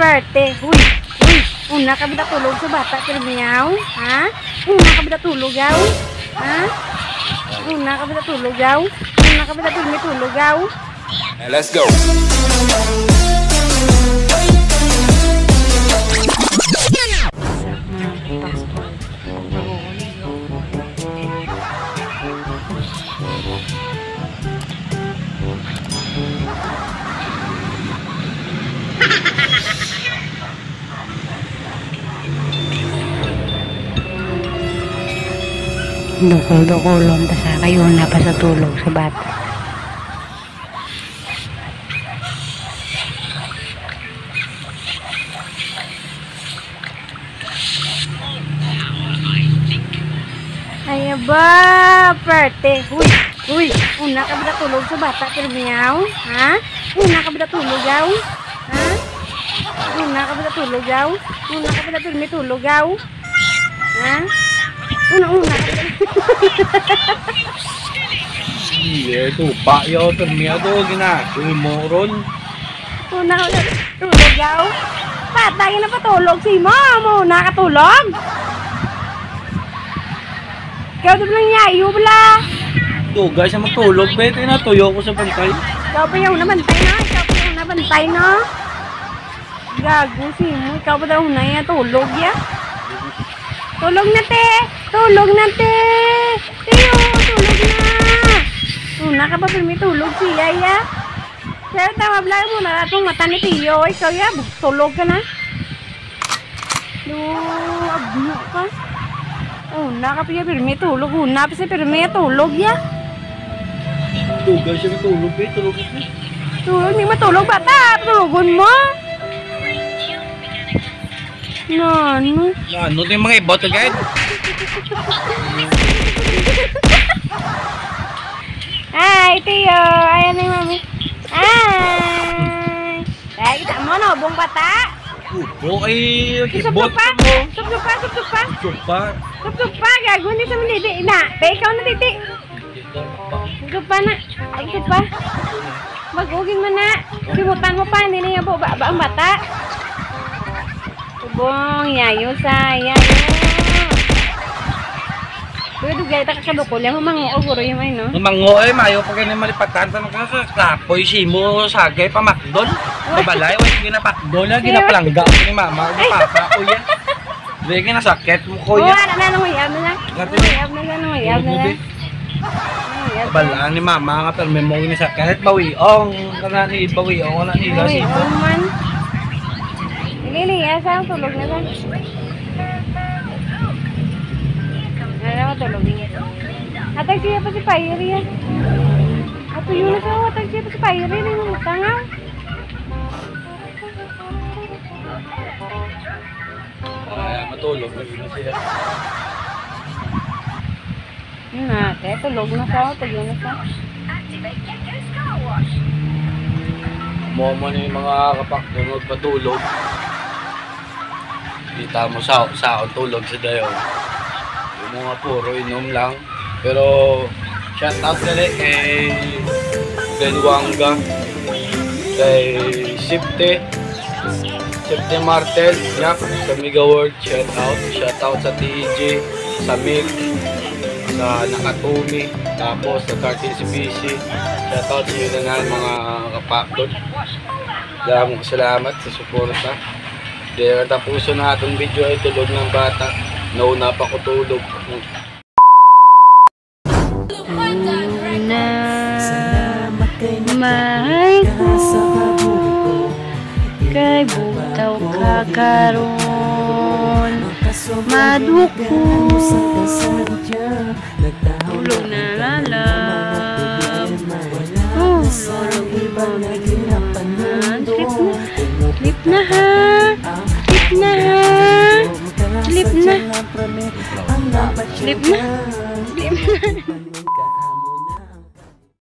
Perte. Uy, una ka ba tulog sa bata kirmiyaw? Ha? Una ka ba tulog yaw? Ha? Una ka ba tulog yaw? Una ka ba tulog yaw? Let's go. Dukol-dukolon pa sa kayo na pa sa tulog sa bata. Ay ba, Perte. Uy, una ka ba tulog sa bata kirmiyaw? Ha? Una ka ba tulog yaw? Ha? Una ka ba tulog yaw? Una ka ba tulog yaw? Ha? Una Iya itu Pak yo termiado gina tumoron. Una ka ba tulog yaw? Bata na patulog si mo, nakatulog. Ikaw doon lang yayo bala. Tugas siya matulog ba? Ito na tuyo ko sa bantay. Ikaw pa yung nabantay na. Gago si mo. Ikaw pa daw na yan. Tulog ya. Tulog na te. Tiyo, tulog na. Una ka pa pirmi tulog siya ya. Kaya tama bala mo na itong mata ni Tiyo. Ikaw ya. Tulog ka na. Abno ka. Una ka pa pirmi tulog. Una pa siya pirmi tulog ya. Tugas siya matulog ba? Tulog na. Tulog, hindi matulog bata. Tulugon mo. Ano? Ano yung mga ibot agad? Hi, Tiyo. Ayan na yung mami. Hi. Dahil kita mo, no? Buong bata. Upo ay ibot pa. mo. Sup-sup pa. Gago, hindi sa manidi. Ikaw na, titi. Sup pa na. Sup pa. Magugin mo na. Simutan mo pa. Hindi na yan po. Ang bata. Bong, yayo sa, yayo. Pwede gaya ta kakadukol. Yung mango, guro yung ay, no? Mango ay, mayo pa ganyan malipatan sa magkakapoy simo sagay pa makdol. Mabalay, wala ginapakdol na, ginapalangga ko ni mama. Papa ko yan. Hindi ginasakit mo ko yan. Wala na, uyab na. Uyab na. Balaan ni mama nga pero may mga ginasakit. Bawiong, kana ni bawiong, wala nila simo. Man. Lili, asa ang tulog na ba? Ano mo tulog niya? Atag siya pa si Pyrie yan. Ato yun na siya, atag siya pa si Pyrie. Hindi mo tangaw. Matulog na siya. Yun na, kaya tulog na siya, atag yun na siya. Momo na yung mga kapakdunod patulog. Kita mo sa tulog sa dayon. Yung mga puro inom lang. Pero shout out dali kay Benwanga, kay Sipte Martel, yak sa Mega World, shout out sa TJ, sa Mig, sa Nakatumi, tapos sa Kartin CBC. Shout out sa inyo na mga kapakdod. Maraming salamat sa suporta. Dahil tapuso na itong video ay tulog ng bata. Nauna pa ko tulog. Mahal ko kay butaw kakaroon maduko tulog na lalab Slip na ha. Slip na.